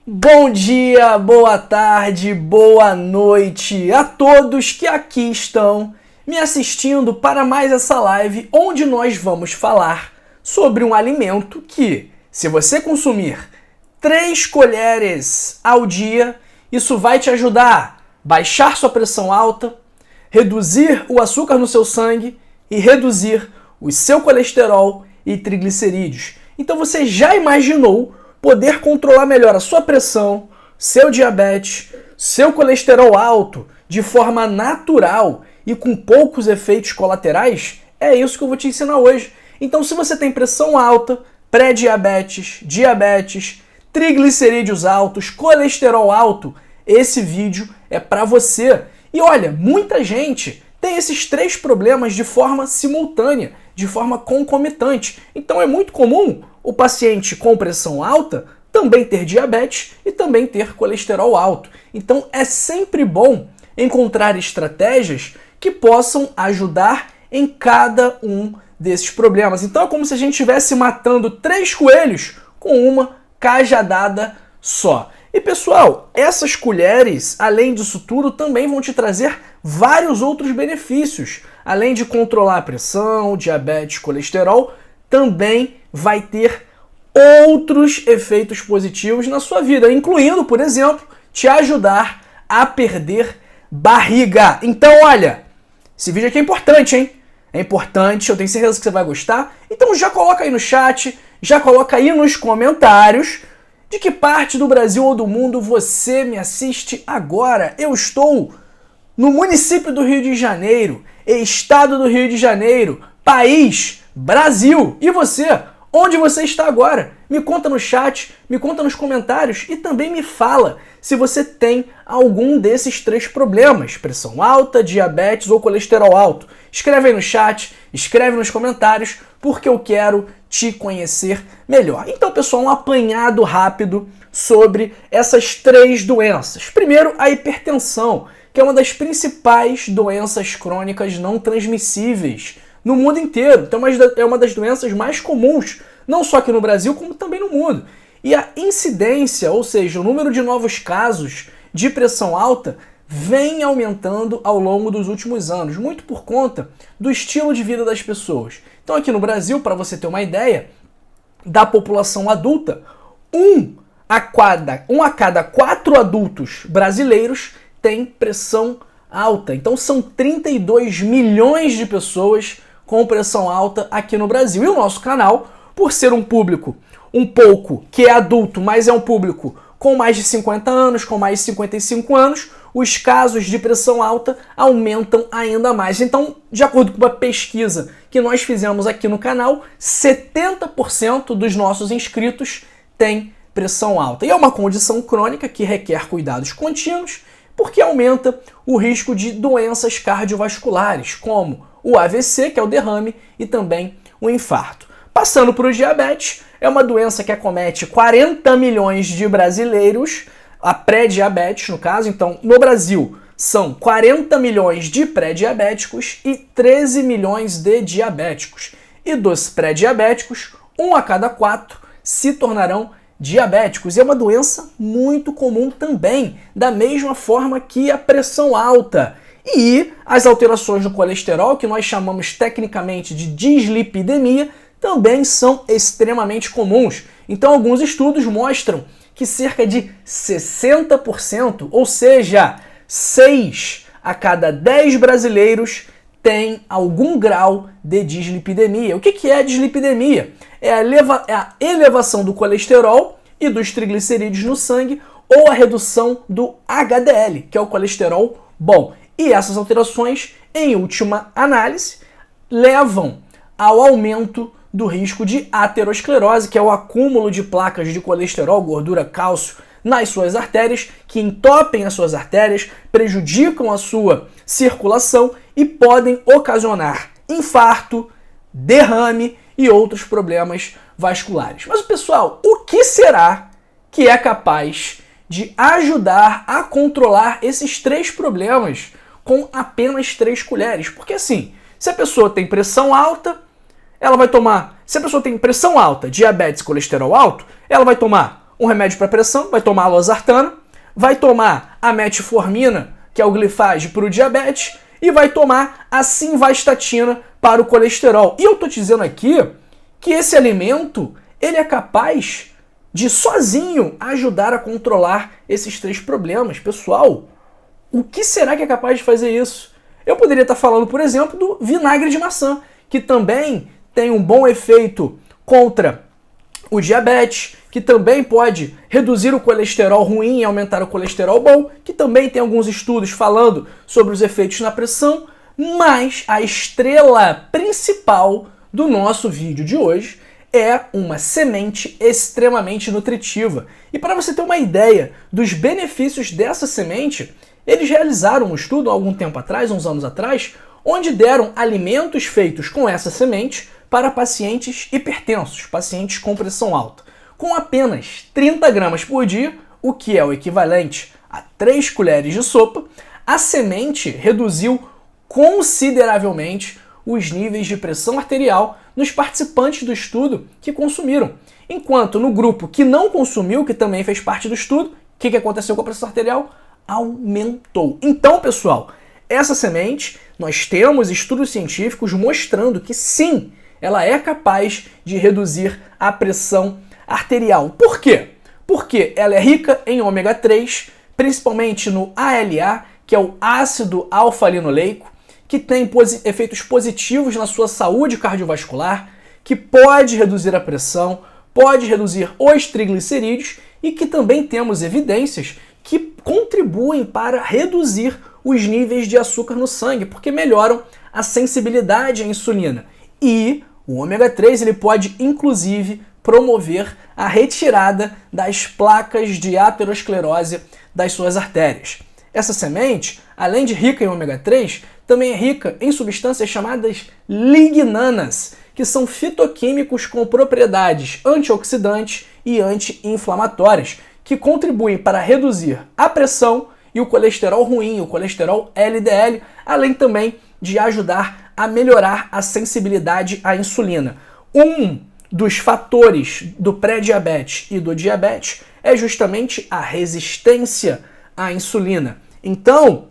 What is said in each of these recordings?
Bom dia, boa tarde, boa noite a todos que aqui estão me assistindo para mais essa live onde nós vamos falar sobre um alimento que, se você consumir 3 colheres ao dia, isso vai te ajudar a baixar sua pressão alta, reduzir o açúcar no seu sangue e reduzir o seu colesterol e triglicerídeos. Então você já imaginou poder controlar melhor a sua pressão, seu diabetes, seu colesterol alto de forma natural e com poucos efeitos colaterais? É isso que eu vou te ensinar hoje. Então, se você tem pressão alta, pré-diabetes, diabetes, triglicerídeos altos, colesterol alto, esse vídeo é para você. E olha, muita gente tem esses 3 problemas de forma simultânea, de forma concomitante. Então é muito comum o paciente com pressão alta também ter diabetes e também ter colesterol alto. Então é sempre bom encontrar estratégias que possam ajudar em cada um desses problemas. Então é como se a gente estivesse matando 3 coelhos com uma cajadada só. E pessoal, essas colheres, além disso tudo, também vão te trazer vários outros benefícios. Além de controlar a pressão, diabetes, colesterol, também vai ter outros efeitos positivos na sua vida, incluindo, por exemplo, te ajudar a perder barriga. Então, olha, esse vídeo aqui é importante, hein? É importante, eu tenho certeza que você vai gostar. Então já coloca aí no chat, já coloca aí nos comentários de que parte do Brasil ou do mundo você me assiste agora. Eu estou no município do Rio de Janeiro, estado do Rio de Janeiro, país, Brasil. E você? Onde você está agora? Me conta no chat, me conta nos comentários e também me fala se você tem algum desses 3 problemas, pressão alta, diabetes ou colesterol alto. Escreve aí no chat, escreve nos comentários, porque eu quero te conhecer melhor. Então, pessoal, um apanhado rápido sobre essas 3 doenças. Primeiro, a hipertensão, que é uma das principais doenças crônicas não transmissíveis no mundo inteiro. Então é uma das doenças mais comuns, não só aqui no Brasil, como também no mundo. E a incidência, ou seja, o número de novos casos de pressão alta, vem aumentando ao longo dos últimos anos, muito por conta do estilo de vida das pessoas. Então aqui no Brasil, para você ter uma ideia, da população adulta, um a cada 4 adultos brasileiros tem pressão alta. Então são 32 milhões de pessoas com pressão alta aqui no Brasil. E o nosso canal, por ser um público um pouco que é adulto, mas é um público com mais de 50 anos, com mais de 55 anos, os casos de pressão alta aumentam ainda mais. Então, de acordo com uma pesquisa que nós fizemos aqui no canal, 70% dos nossos inscritos têm pressão alta. E é uma condição crônica que requer cuidados contínuos, porque aumenta o risco de doenças cardiovasculares, como o AVC, que é o derrame, e também o infarto. Passando para o diabetes, é uma doença que acomete 40 milhões de brasileiros, a pré-diabetes no caso. Então, no Brasil, são 40 milhões de pré-diabéticos e 13 milhões de diabéticos. E dos pré-diabéticos, 1 a cada 4 se tornarão diabéticos. E é uma doença muito comum também, da mesma forma que a pressão alta. E as alterações no colesterol, que nós chamamos tecnicamente de dislipidemia, também são extremamente comuns. Então, alguns estudos mostram que cerca de 60%, ou seja, 6 a cada 10 brasileiros tem algum grau de dislipidemia. O que é a dislipidemia? É a elevação do colesterol e dos triglicerídeos no sangue ou a redução do HDL, que é o colesterol bom. E essas alterações, em última análise, levam ao aumento do risco de aterosclerose, que é o acúmulo de placas de colesterol, gordura, cálcio nas suas artérias, que entopem as suas artérias, prejudicam a sua circulação e podem ocasionar infarto, derrame e outros problemas vasculares. Mas, pessoal, o que será que é capaz de ajudar a controlar esses 3 problemas com apenas 3 colheres? Porque assim, se a pessoa tem pressão alta, ela vai tomar... Se a pessoa tem pressão alta, diabetes e colesterol alto, ela vai tomar um remédio para pressão, vai tomar a losartana, vai tomar a metformina, que é o Glyphage, para o diabetes, e vai tomar a simvastatina para o colesterol. E eu estou te dizendo aqui que esse alimento ele é capaz de sozinho ajudar a controlar esses 3 problemas. Pessoal, o que será que é capaz de fazer isso? Eu poderia estar falando, por exemplo, do vinagre de maçã, que também tem um bom efeito contra o diabetes, que também pode reduzir o colesterol ruim e aumentar o colesterol bom, que também tem alguns estudos falando sobre os efeitos na pressão, mas a estrela principal do nosso vídeo de hoje é uma semente extremamente nutritiva. E para você ter uma ideia dos benefícios dessa semente, eles realizaram um estudo há algum tempo atrás, uns anos atrás, onde deram alimentos feitos com essa semente para pacientes hipertensos, pacientes com pressão alta. Com apenas 30 gramas por dia, o que é o equivalente a 3 colheres de sopa, a semente reduziu consideravelmente os níveis de pressão arterial nos participantes do estudo que consumiram. Enquanto no grupo que não consumiu, que também fez parte do estudo, o que aconteceu com a pressão arterial? Aumentou. Então, pessoal, essa semente, nós temos estudos científicos mostrando que sim, ela é capaz de reduzir a pressão arterial. Por quê? Porque ela é rica em ômega 3, principalmente no ALA, que é o ácido alfa-linoleico, que tem efeitos positivos na sua saúde cardiovascular, que pode reduzir a pressão, pode reduzir os triglicerídeos e que também temos evidências que contribuem para reduzir os níveis de açúcar no sangue, porque melhoram a sensibilidade à insulina. E o ômega 3 ele pode, inclusive, promover a retirada das placas de aterosclerose das suas artérias. Essa semente, além de rica em ômega 3, também é rica em substâncias chamadas lignanas, que são fitoquímicos com propriedades antioxidantes e anti-inflamatórias, que contribuem para reduzir a pressão e o colesterol ruim, o colesterol LDL, além também de ajudar a melhorar a sensibilidade à insulina. Um dos fatores do pré-diabetes e do diabetes é justamente a resistência à insulina. Então,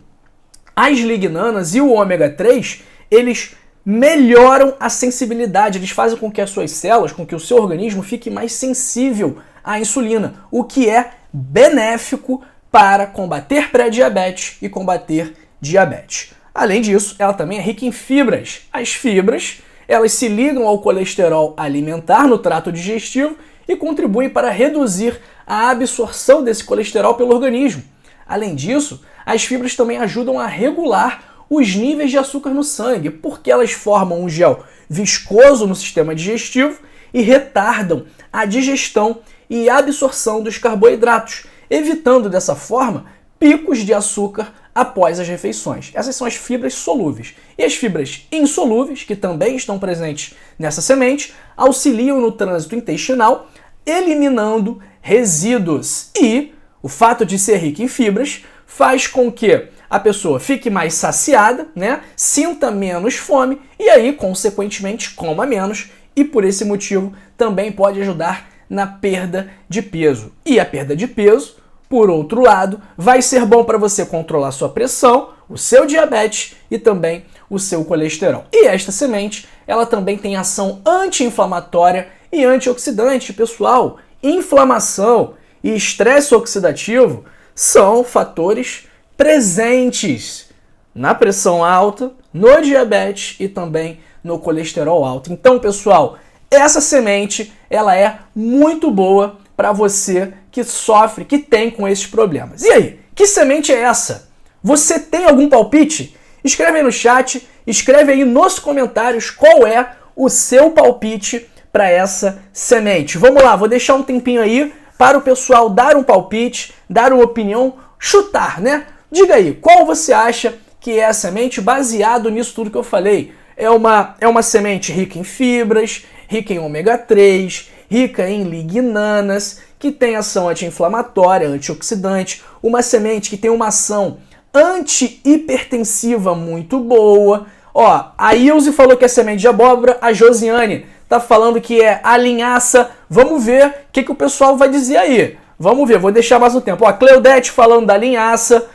as lignanas e o ômega 3, eles melhoram a sensibilidade, eles fazem com que as suas células, com que o seu organismo fique mais sensível à insulina, o que é benéfico para combater pré-diabetes e combater diabetes. Além disso, ela também é rica em fibras. As fibras, elas se ligam ao colesterol alimentar no trato digestivo e contribuem para reduzir a absorção desse colesterol pelo organismo. Além disso, as fibras também ajudam a regular os níveis de açúcar no sangue, porque elas formam um gel viscoso no sistema digestivo e retardam a digestão e absorção dos carboidratos, evitando dessa forma picos de açúcar após as refeições. Essas são as fibras solúveis. E as fibras insolúveis, que também estão presentes nessa semente, auxiliam no trânsito intestinal, eliminando resíduos. E o fato de ser rica em fibras faz com que a pessoa fique mais saciada, né? Sinta menos fome e aí, consequentemente, coma menos e por esse motivo também pode ajudar na perda de peso. E a perda de peso, por outro lado, vai ser bom para você controlar sua pressão, o seu diabetes e também o seu colesterol. E esta semente, ela também tem ação anti-inflamatória e antioxidante. Pessoal, inflamação e estresse oxidativo são fatores presentes na pressão alta, no diabetes e também no colesterol alto. Então, pessoal, essa semente ela é muito boa para você que sofre, que tem com esses problemas. E aí, que semente é essa? Você tem algum palpite? Escreve aí no chat, escreve aí nos comentários qual é o seu palpite para essa semente. Vamos lá, vou deixar um tempinho aí para o pessoal dar um palpite, dar uma opinião, chutar, né? Diga aí, qual você acha que é a semente baseado nisso tudo que eu falei? É uma semente rica em fibras, rica em ômega 3, rica em lignanas, que tem ação anti-inflamatória, antioxidante, uma semente que tem uma ação anti-hipertensiva muito boa. Ó, a Ilse falou que é semente de abóbora, a Josiane tá falando que é a linhaça. Vamos ver o que o pessoal vai dizer aí. Vamos ver, vou deixar mais um tempo. Ó, a Cleudete falando da linhaça,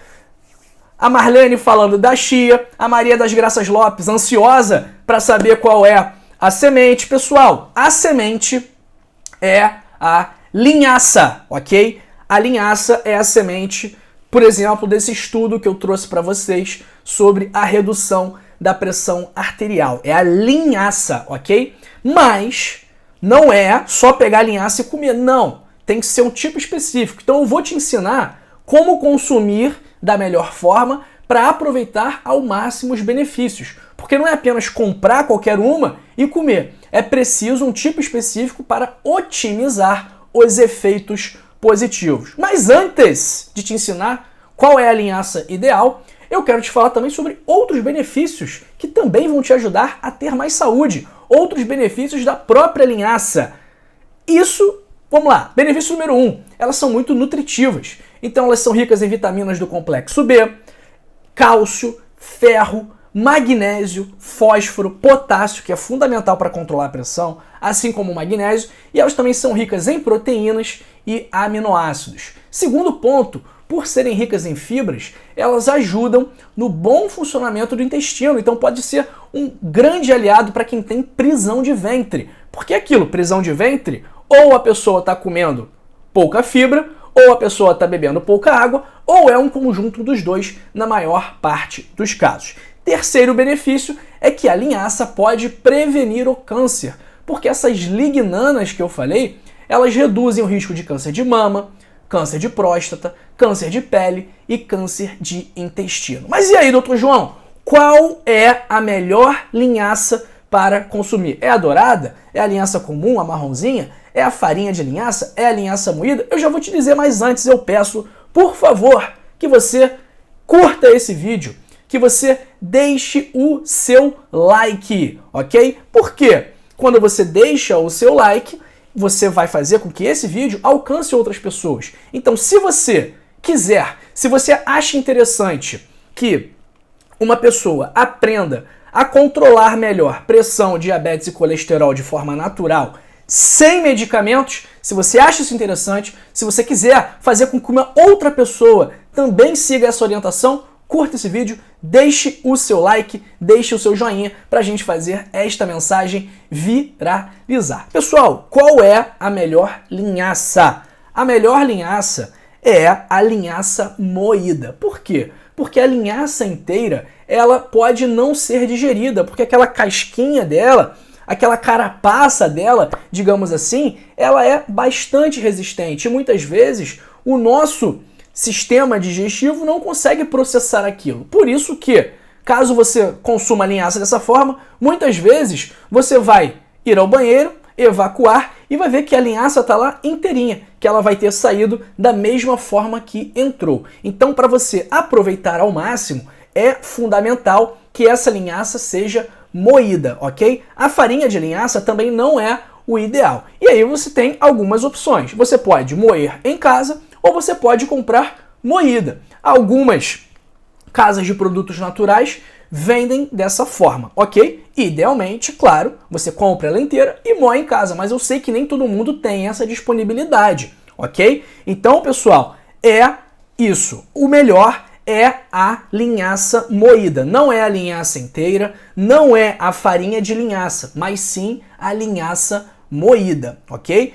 a Marlene falando da chia, a Maria das Graças Lopes ansiosa para saber qual é a semente. Pessoal, a semente é a linhaça, ok? A linhaça é a semente, por exemplo, desse estudo que eu trouxe para vocês sobre a redução da pressão arterial. É a linhaça, ok? Mas não é só pegar a linhaça e comer, não. Tem que ser um tipo específico. Então eu vou te ensinar como consumir da melhor forma para aproveitar ao máximo os benefícios. Porque não é apenas comprar qualquer uma e comer. É preciso um tipo específico para otimizar os efeitos positivos. Mas antes de te ensinar qual é a linhaça ideal, eu quero te falar também sobre outros benefícios que também vão te ajudar a ter mais saúde. Outros benefícios da própria linhaça. Isso, vamos lá, benefício número 1, elas são muito nutritivas. Então elas são ricas em vitaminas do complexo B, cálcio, ferro, magnésio, fósforo, potássio, que é fundamental para controlar a pressão, assim como o magnésio, e elas também são ricas em proteínas e aminoácidos. Segundo ponto, por serem ricas em fibras, elas ajudam no bom funcionamento do intestino, então pode ser um grande aliado para quem tem prisão de ventre. Porque é aquilo, prisão de ventre, ou a pessoa está comendo pouca fibra, ou a pessoa está bebendo pouca água, ou é um conjunto dos dois na maior parte dos casos. Terceiro benefício é que a linhaça pode prevenir o câncer, porque essas lignanas que eu falei, elas reduzem o risco de câncer de mama, câncer de próstata, câncer de pele e câncer de intestino. Mas e aí, doutor João, qual é a melhor linhaça para consumir? É a dourada? É a linhaça comum, a marronzinha? É a farinha de linhaça? É a linhaça moída? Eu já vou te dizer, mas antes eu peço, por favor, que você curta esse vídeo, que você deixe o seu like, ok? Por quê? Quando você deixa o seu like, você vai fazer com que esse vídeo alcance outras pessoas. Então, se você quiser, se você acha interessante que uma pessoa aprenda a controlar melhor pressão, diabetes e colesterol de forma natural, sem medicamentos, se você acha isso interessante, se você quiser fazer com que uma outra pessoa também siga essa orientação, curta esse vídeo, deixe o seu like, deixe o seu joinha para a gente fazer esta mensagem viralizar. Pessoal, qual é a melhor linhaça? A melhor linhaça é a linhaça moída. Por quê? Porque a linhaça inteira, ela pode não ser digerida, porque aquela casquinha dela, aquela carapaça dela, digamos assim, ela é bastante resistente. E muitas vezes o nosso sistema digestivo não consegue processar aquilo. Por isso que, caso você consuma a linhaça dessa forma, muitas vezes você vai ir ao banheiro, evacuar e vai ver que a linhaça está lá inteirinha, que ela vai ter saído da mesma forma que entrou. Então, para você aproveitar ao máximo, é fundamental que essa linhaça seja moída, ok? A farinha de linhaça também não é o ideal. E aí você tem algumas opções. Você pode moer em casa ou você pode comprar moída. Algumas casas de produtos naturais vendem dessa forma, ok? Idealmente, claro, você compra ela inteira e moe em casa, mas eu sei que nem todo mundo tem essa disponibilidade, ok? Então, pessoal, é isso. O melhor é a linhaça moída. Não é a linhaça inteira, não é a farinha de linhaça, mas sim a linhaça moída, ok?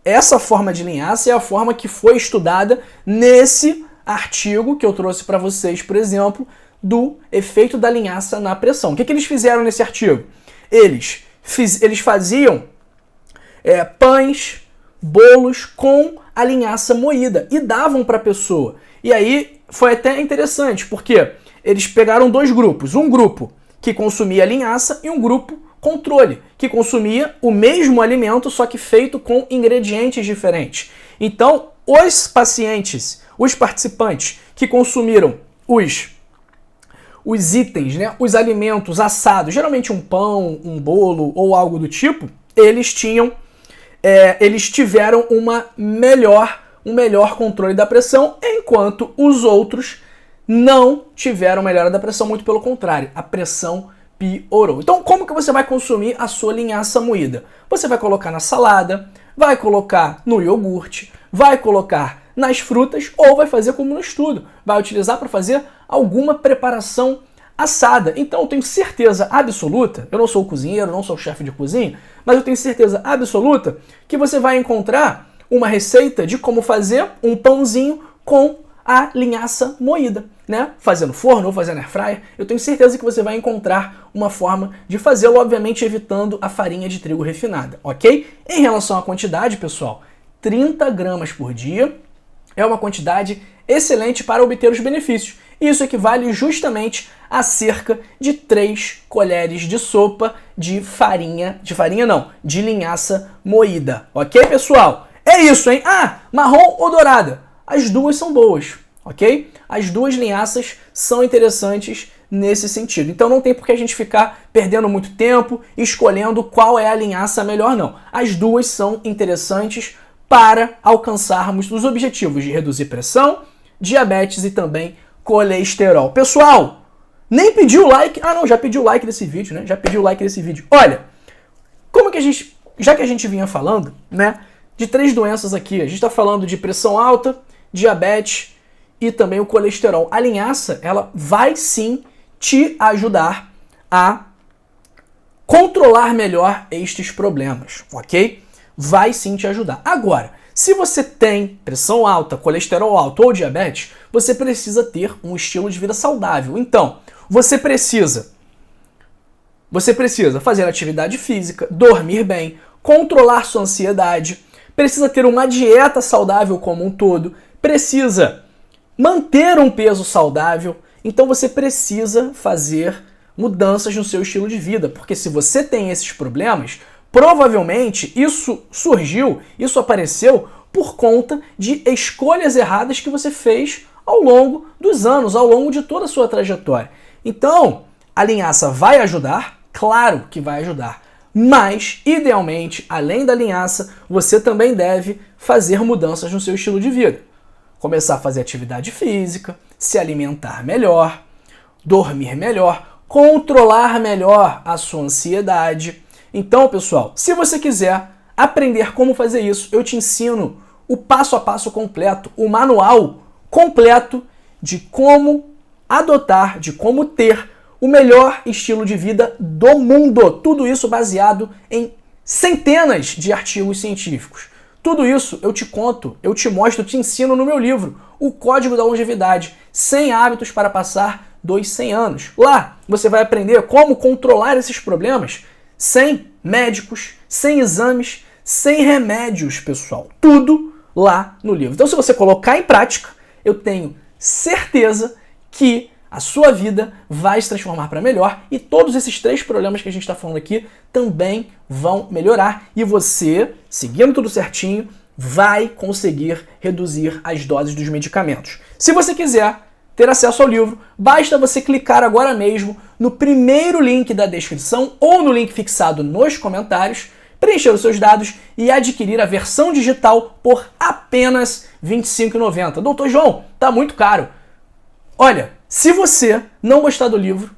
Essa forma de linhaça é a forma que foi estudada nesse artigo que eu trouxe para vocês, por exemplo, do efeito da linhaça na pressão. O que eles fizeram nesse artigo? Eles faziam pães, bolos com a linhaça moída e davam para a pessoa. E aí foi até interessante, porque eles pegaram dois grupos. Um grupo que consumia a linhaça e um grupo controle, que consumia o mesmo alimento, só que feito com ingredientes diferentes. Então, os pacientes, os participantes que consumiram os itens, né, os alimentos assados, geralmente um pão, um bolo ou algo do tipo, eles tiveram um melhor controle da pressão, enquanto os outros não tiveram melhora da pressão, muito pelo contrário, a pressão piorou. Então, como que você vai consumir a sua linhaça moída? Você vai colocar na salada, vai colocar no iogurte, vai colocar nas frutas ou vai fazer como no estudo, vai utilizar para fazer alguma preparação assada. Então eu tenho certeza absoluta, eu não sou cozinheiro, não sou chefe de cozinha, mas eu tenho certeza absoluta que você vai encontrar uma receita de como fazer um pãozinho com a linhaça moída, né? Fazendo forno ou fazendo air fryer, eu tenho certeza que você vai encontrar uma forma de fazê-lo, obviamente evitando a farinha de trigo refinada, ok? Em relação à quantidade, pessoal, 30 gramas por dia é uma quantidade excelente para obter os benefícios. Isso equivale justamente a cerca de 3 colheres de sopa de linhaça moída, ok, pessoal? É isso, hein? Ah, marrom ou dourada? As duas são boas, ok? As duas linhaças são interessantes nesse sentido. Então não tem por que a gente ficar perdendo muito tempo escolhendo qual é a linhaça melhor, não. As duas são interessantes para alcançarmos os objetivos de reduzir pressão, diabetes e também colesterol. Pessoal, nem pediu like. Ah, não, já pediu like desse vídeo, né? Já pediu like desse vídeo. Olha, como que já que a gente vinha falando, né, de 3 doenças aqui, a gente está falando de pressão alta, diabetes e também o colesterol. A linhaça, ela vai sim te ajudar a controlar melhor estes problemas, ok? Vai sim te ajudar. Agora, se você tem pressão alta, colesterol alto ou diabetes, você precisa ter um estilo de vida saudável. Então, você precisa fazer atividade física, dormir bem, controlar sua ansiedade, precisa ter uma dieta saudável como um todo, precisa manter um peso saudável. Então você precisa fazer mudanças no seu estilo de vida, porque se você tem esses problemas, provavelmente isso apareceu por conta de escolhas erradas que você fez ao longo dos anos, ao longo de toda a sua trajetória. Então, a linhaça vai ajudar? Claro que vai ajudar. Mas, idealmente, além da linhaça, você também deve fazer mudanças no seu estilo de vida. Começar a fazer atividade física, se alimentar melhor, dormir melhor, controlar melhor a sua ansiedade. Então, pessoal, se você quiser aprender como fazer isso, eu te ensino o passo a passo completo, o manual completo de como adotar, de como ter o melhor estilo de vida do mundo. Tudo isso baseado em centenas de artigos científicos. Tudo isso eu te conto, eu te mostro, eu te ensino no meu livro, O Código da Longevidade, 100 hábitos para passar dos 100 anos. Lá você vai aprender como controlar esses problemas sem médicos, sem exames, sem remédios, pessoal. Tudo lá no livro. Então, se você colocar em prática, eu tenho certeza que a sua vida vai se transformar para melhor e todos esses 3 problemas que a gente está falando aqui também vão melhorar e você, seguindo tudo certinho, vai conseguir reduzir as doses dos medicamentos. Se você quiser ter acesso ao livro, basta você clicar agora mesmo no primeiro link da descrição ou no link fixado nos comentários, preencher os seus dados e adquirir a versão digital por apenas R$ 25,90. Doutor João, tá muito caro. Olha, se você não gostar do livro,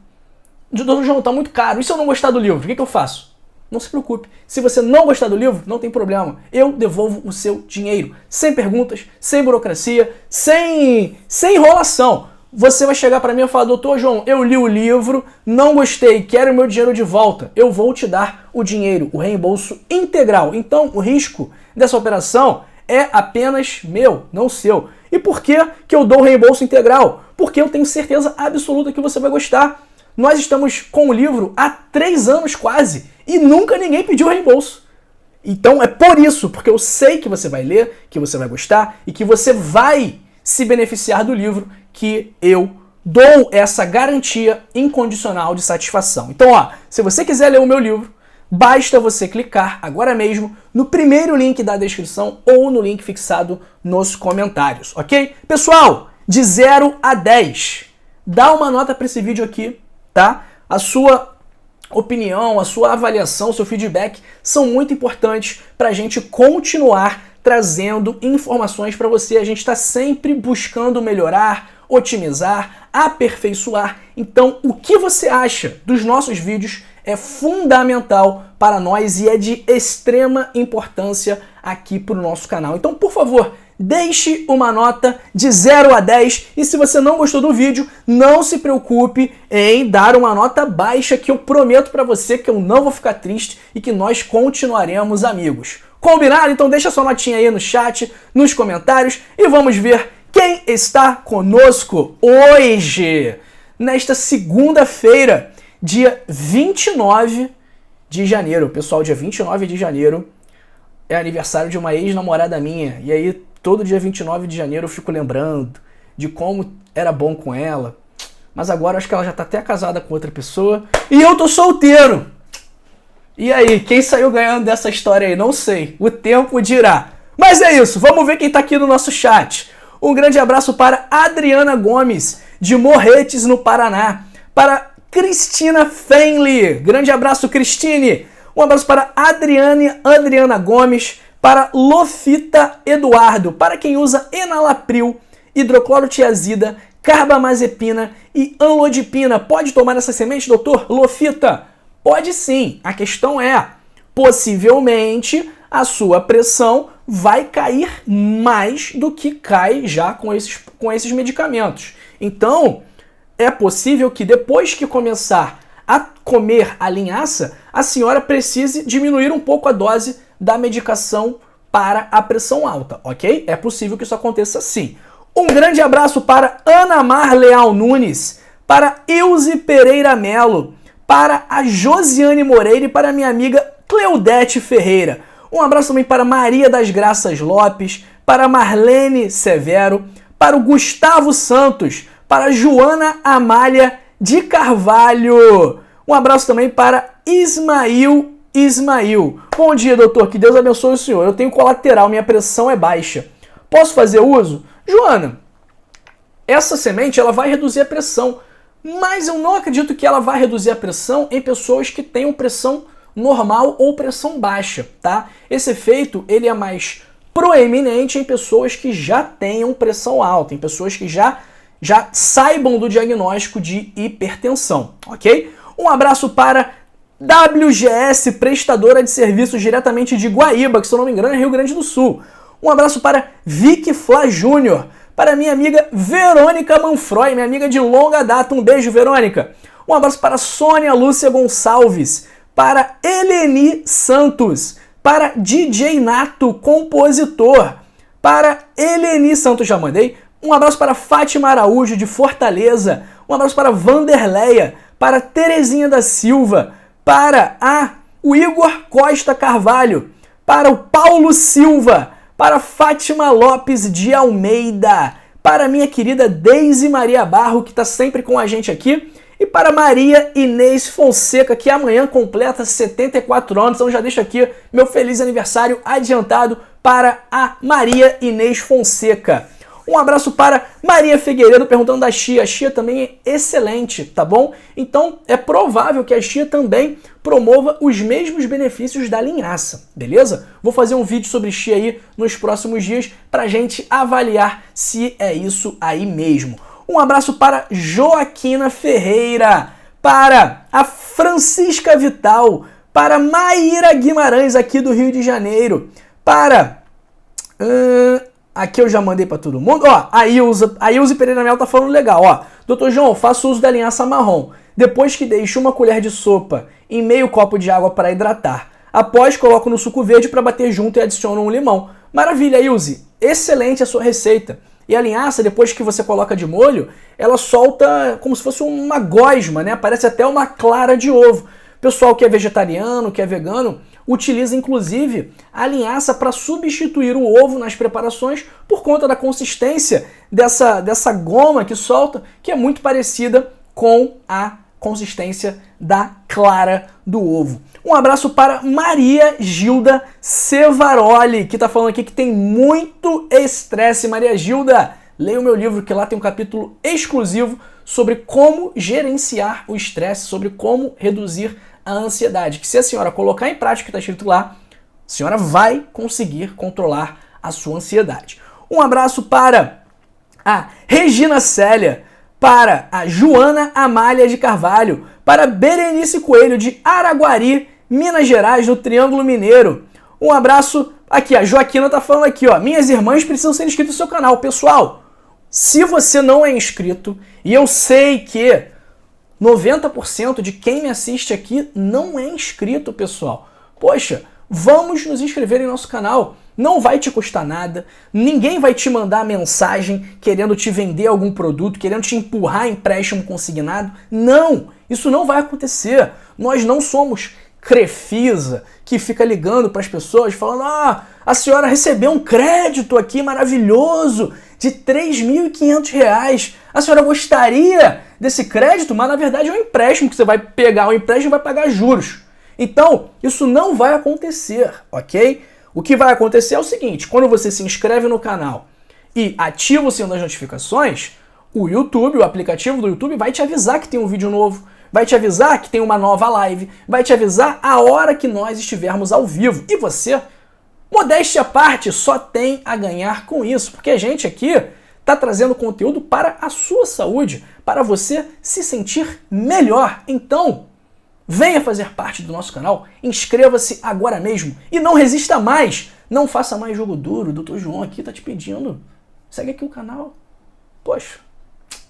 Doutor João, tá muito caro, e se eu não gostar do livro, o que eu faço? Não se preocupe, se você não gostar do livro, não tem problema, eu devolvo o seu dinheiro, sem perguntas, sem burocracia, sem enrolação. Você vai chegar para mim e falar, Doutor João, eu li o livro, não gostei, quero o meu dinheiro de volta. Eu vou te dar o dinheiro, o reembolso integral. Então, o risco dessa operação é apenas meu, não seu. E por que eu dou o reembolso integral? Porque eu tenho certeza absoluta que você vai gostar. Nós estamos com o livro há 3 anos quase e nunca ninguém pediu reembolso. Então é por isso, porque eu sei que você vai ler, que você vai gostar e que você vai se beneficiar do livro, que eu dou essa garantia incondicional de satisfação. Então, ó, se você quiser ler o meu livro, basta você clicar agora mesmo no primeiro link da descrição ou no link fixado nos comentários, ok? Pessoal, de 0 a 10, dá uma nota para esse vídeo aqui, tá? A sua opinião, a sua avaliação, o seu feedback são muito importantes para a gente continuar trazendo informações para você. A gente está sempre buscando melhorar, otimizar, aperfeiçoar. Então, o que você acha dos nossos vídeos é fundamental para nós e é de extrema importância aqui para o nosso canal. Então, por favor, deixe uma nota de 0 a 10 e se você não gostou do vídeo, não se preocupe em dar uma nota baixa, que eu prometo para você que eu não vou ficar triste e que nós continuaremos amigos. Combinado? Então deixa sua notinha aí no chat, nos comentários e vamos ver quem está conosco hoje, nesta segunda-feira, dia 29 de janeiro. Pessoal, dia 29 de janeiro é aniversário de uma ex-namorada minha. E aí, todo dia 29 de janeiro eu fico lembrando de como era bom com ela. Mas agora acho que ela já tá até casada com outra pessoa. E eu tô solteiro! E aí, quem saiu ganhando dessa história aí? Não sei. O tempo dirá. Mas é isso, vamos ver quem tá aqui no nosso chat. Um grande abraço para Adriana Gomes, de Morretes, no Paraná. Para Cristina Fenley. Grande abraço, Cristine. Um abraço para Adriana Gomes. Para Lofita Eduardo. Para quem usa enalapril, hidroclorotiazida, carbamazepina e anlodipina. Pode tomar essa semente, doutor Lofita? Pode sim. A questão é, possivelmente, a sua pressão vai cair mais do que cai já com esses medicamentos. Então, é possível que depois que começar a comer a linhaça, a senhora precise diminuir um pouco a dose da medicação para a pressão alta, ok? É possível que isso aconteça sim. Um grande abraço para Ana Mar Leal Nunes, para Ilze Pereira Melo, para a Josiane Moreira e para minha amiga Cleudete Ferreira. Um abraço também para Maria das Graças Lopes, para Marlene Severo, para o Gustavo Santos, para Joana Amália de Carvalho. Um abraço também para Ismail. Bom dia, doutor. Que Deus abençoe o senhor. Eu tenho colateral, minha pressão é baixa. Posso fazer uso? Joana, essa semente ela vai reduzir a pressão, mas eu não acredito que ela vai reduzir a pressão em pessoas que tenham pressão normal ou pressão baixa, tá? Esse efeito ele é mais proeminente em pessoas que já tenham pressão alta, em pessoas que já saibam do diagnóstico de hipertensão, ok? Um abraço para WGS, prestadora de serviços diretamente de Guaíba, que se eu não me engano é Rio Grande do Sul. Um abraço para Vicky Flá Júnior, para minha amiga Verônica Manfroy, minha amiga de longa data. Um beijo, Verônica. Um abraço para Sônia Lúcia Gonçalves, para Eleni Santos, para DJ Nato, compositor, para Eleni Santos, já mandei. Um abraço para Fátima Araújo, de Fortaleza. Um abraço para Vanderleia, para Terezinha da Silva, para o Igor Costa Carvalho, para o Paulo Silva, para Fátima Lopes de Almeida, para minha querida Deise Maria Barro, que está sempre com a gente aqui, e para Maria Inês Fonseca, que amanhã completa 74 anos, então já deixo aqui meu feliz aniversário adiantado para a Maria Inês Fonseca. Um abraço para Maria Figueiredo perguntando da chia. A chia também é excelente, tá bom? Então é provável que a chia também promova os mesmos benefícios da linhaça, beleza? Vou fazer um vídeo sobre chia aí nos próximos dias pra gente avaliar se é isso aí mesmo. Um abraço para Joaquina Ferreira, para a Francisca Vital, para Maíra Guimarães aqui do Rio de Janeiro, para... aqui eu já mandei para todo mundo. Ó, a Ilze Pereira Mel tá falando legal, ó. Doutor João, faço uso da linhaça marrom. Depois que deixo uma colher de sopa em meio copo de água para hidratar. Após, coloco no suco verde para bater junto e adiciono um limão. Maravilha, Ilze. Excelente a sua receita. E a linhaça, depois que você coloca de molho, ela solta como se fosse uma gosma, né? Parece até uma clara de ovo. Pessoal que é vegetariano, que é vegano, utiliza inclusive a linhaça para substituir o ovo nas preparações por conta da consistência dessa goma que solta, que é muito parecida com a consistência da clara do ovo. Um abraço para Maria Gilda Cevaroli, que está falando aqui que tem muito estresse. Maria Gilda, leia o meu livro, que lá tem um capítulo exclusivo sobre como gerenciar o estresse, sobre como reduzir a ansiedade, que se a senhora colocar em prática o que está escrito lá, a senhora vai conseguir controlar a sua ansiedade. Um abraço para a Regina Célia, para a Joana Amália de Carvalho, para Berenice Coelho de Araguari, Minas Gerais, no Triângulo Mineiro. Um abraço aqui, a Joaquina tá falando aqui, ó. Minhas irmãs precisam ser inscritas no seu canal. Pessoal, se você não é inscrito, e eu sei que 90% de quem me assiste aqui não é inscrito, pessoal. Poxa, vamos nos inscrever em nosso canal. Não vai te custar nada, ninguém vai te mandar mensagem querendo te vender algum produto, querendo te empurrar empréstimo consignado. Não, isso não vai acontecer. Nós não somos Crefisa, que fica ligando para as pessoas falando: ah, a senhora recebeu um crédito aqui maravilhoso de R$ 3.500. A senhora gostaria desse crédito? Mas na verdade é um empréstimo que você vai pegar, o empréstimo vai pagar juros. Então, isso não vai acontecer, ok? O que vai acontecer é o seguinte: quando você se inscreve no canal e ativa o sino das notificações, o YouTube, o aplicativo do YouTube vai te avisar que tem um vídeo novo, vai te avisar que tem uma nova live, vai te avisar a hora que nós estivermos ao vivo. E você, modéstia à parte, só tem a ganhar com isso, porque a gente aqui está trazendo conteúdo para a sua saúde, para você se sentir melhor. Então, venha fazer parte do nosso canal, inscreva-se agora mesmo e não resista mais. Não faça mais jogo duro, o Dr. João aqui tá te pedindo. Segue aqui o canal. Poxa,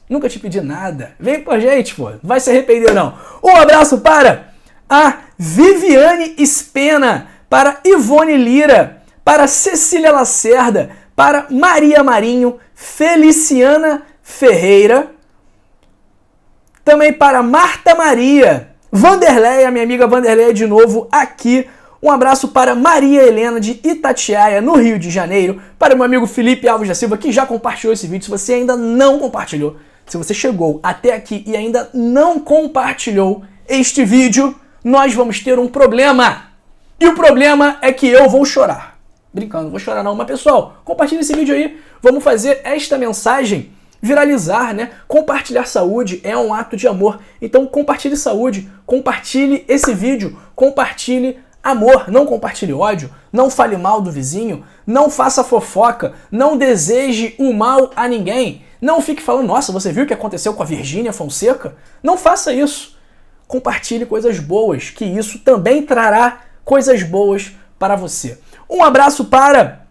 nunca te pedi nada. Vem com a gente, pô. Não vai se arrepender, não. Um abraço para a Viviane Spena, para Ivone Lira, para Cecília Lacerda, para Maria Marinho, Feliciana Ferreira, também para Marta Maria, Vanderleia, minha amiga Vanderleia de novo aqui. Um abraço para Maria Helena de Itatiaia, no Rio de Janeiro. Para o meu amigo Felipe Alves da Silva, que já compartilhou esse vídeo. Se você ainda não compartilhou, se você chegou até aqui e ainda não compartilhou este vídeo, nós vamos ter um problema. E o problema é que eu vou chorar. Brincando, não vou chorar não. Mas pessoal, compartilhe esse vídeo aí. Vamos fazer esta mensagem viralizar, né? Compartilhar saúde é um ato de amor. Então compartilhe saúde, compartilhe esse vídeo, compartilhe amor, não compartilhe ódio, não fale mal do vizinho, não faça fofoca, não deseje o mal a ninguém. Não fique falando: nossa, você viu o que aconteceu com a Virgínia Fonseca? Não faça isso. Compartilhe coisas boas, que isso também trará coisas boas para você. Um abraço para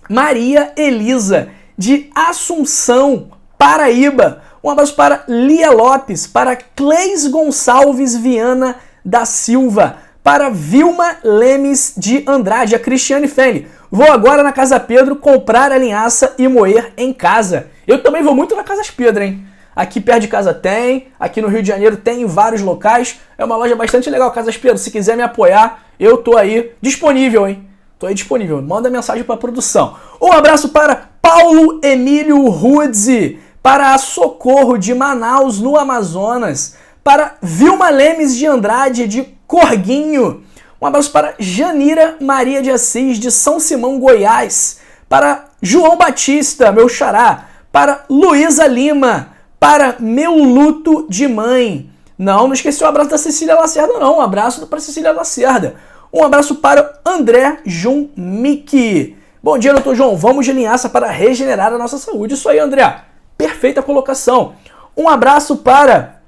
Maria Elisa de Assunção, Paraíba. Um abraço para Lia Lopes, para Cleis Gonçalves Viana da Silva, para Vilma Lemes de Andrade, a Cristiane Fene. Vou agora na Casa Pedro comprar a linhaça e moer em casa. Eu também vou muito na Casas Pedro, hein? Aqui perto de casa tem, aqui no Rio de Janeiro tem em vários locais. É uma loja bastante legal, Casas Pedro. Se quiser me apoiar, eu tô aí disponível, hein? Tô aí disponível. Manda mensagem para a produção. Um abraço para Paulo Emílio Rudzi, para a Socorro de Manaus, no Amazonas, para Vilma Lemes de Andrade, de Corguinho. Um abraço para Janira Maria de Assis, de São Simão, Goiás, para João Batista, meu xará, para Luísa Lima, para Meu Luto de Mãe. Não esqueci o abraço da Cecília Lacerda, não. Um abraço para Cecília Lacerda. Um abraço para André Junmick. Bom dia, doutor João. Vamos de linhaça para regenerar a nossa saúde. Isso aí, André. Perfeita colocação. Um abraço para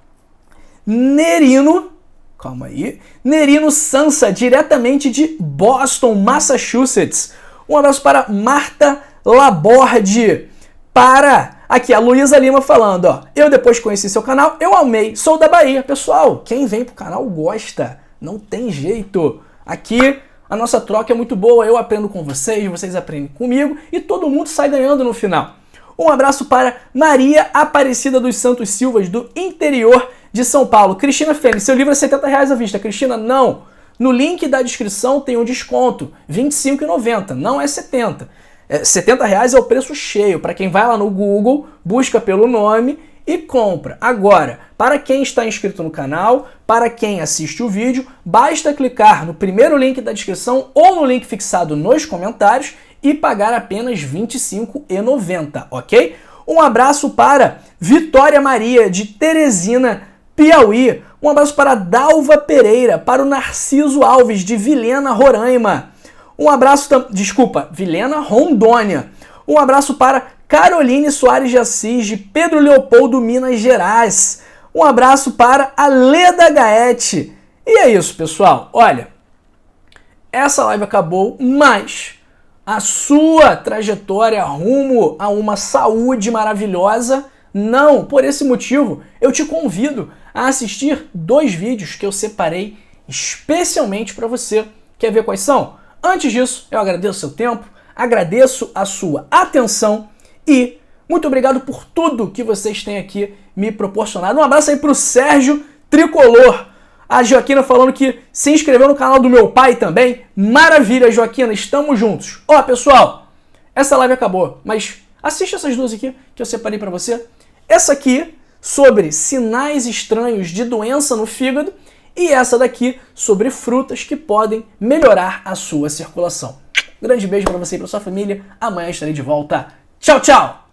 Nerino. Calma aí. Nerino Sansa, diretamente de Boston, Massachusetts. Um abraço para Marta Laborde. Para... Aqui, a Luísa Lima falando, ó. Eu depois conheci seu canal, eu amei. Sou da Bahia. Pessoal, quem vem pro canal gosta. Não tem jeito. Aqui, a nossa troca é muito boa. Eu aprendo com vocês, vocês aprendem comigo e todo mundo sai ganhando no final. Um abraço para Maria Aparecida dos Santos Silvas, do interior de São Paulo. Cristina Fênix, seu livro é R$70 à vista. Cristina, não. No link da descrição tem um desconto, R$25,90, não é 70. R$70 é o preço cheio. Para quem vai lá no Google, busca pelo nome e compra. Agora, para quem está inscrito no canal, para quem assiste o vídeo, basta clicar no primeiro link da descrição ou no link fixado nos comentários e pagar apenas R$25,90, ok? Um abraço para Vitória Maria, de Teresina, Piauí. Um abraço para Dalva Pereira, para o Narciso Alves, de Vilhena, Roraima. Um abraço, Vilhena, Rondônia. Um abraço para Caroline Soares de Assis, de Pedro Leopoldo, Minas Gerais. Um abraço para a Leda Gaete. E é isso, pessoal. Olha, essa live acabou, mas a sua trajetória rumo a uma saúde maravilhosa não. Por esse motivo, eu te convido a assistir 2 vídeos que eu separei especialmente para você. Quer ver quais são? Antes disso, eu agradeço o seu tempo, agradeço a sua atenção e muito obrigado por tudo que vocês têm aqui me proporcionado. Um abraço aí pro Sérgio Tricolor. A Joaquina falando que se inscreveu no canal do meu pai também. Maravilha, Joaquina, estamos juntos. Ó, pessoal, essa live acabou, mas assiste essas 2 aqui que eu separei para você. Essa aqui sobre sinais estranhos de doença no fígado e essa daqui sobre frutas que podem melhorar a sua circulação. Grande beijo para você e para sua família. Amanhã estarei de volta. Tchau, tchau!